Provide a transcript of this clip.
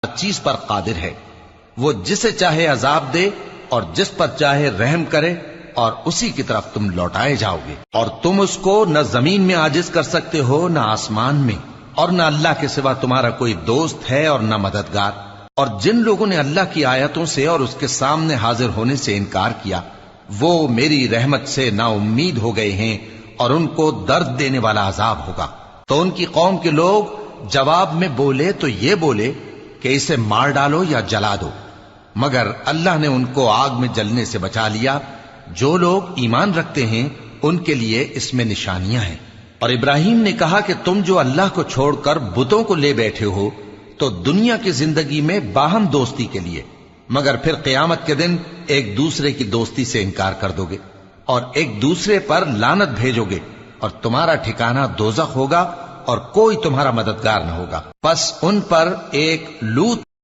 ہر چیز پر قادر ہے، وہ جسے چاہے عذاب دے اور جس پر چاہے رحم کرے، اور اسی کی طرف تم لوٹائے جاؤ گے۔ اور تم اس کو نہ زمین میں عاجز کر سکتے ہو نہ آسمان میں، اور نہ اللہ کے سوا تمہارا کوئی دوست ہے اور نہ مددگار۔ اور جن لوگوں نے اللہ کی آیتوں سے اور اس کے سامنے حاضر ہونے سے انکار کیا، وہ میری رحمت سے نا امید ہو گئے ہیں، اور ان کو درد دینے والا عذاب ہوگا۔ تو ان کی قوم کے لوگ جواب میں بولے تو یہ بولے کہ اسے مار ڈالو یا جلا دو، مگر اللہ نے ان کو آگ میں جلنے سے بچا لیا۔ جو لوگ ایمان رکھتے ہیں ان کے لیے اس میں نشانیاں ہیں۔ اور ابراہیم نے کہا کہ تم جو اللہ کو چھوڑ کر بتوں کو لے بیٹھے ہو تو دنیا کی زندگی میں باہم دوستی کے لیے، مگر پھر قیامت کے دن ایک دوسرے کی دوستی سے انکار کر دو گے اور ایک دوسرے پر لعنت بھیجو گے، اور تمہارا ٹھکانہ دوزخ ہوگا اور کوئی تمہارا مددگار نہ ہوگا۔ پس ان پر ایک لوط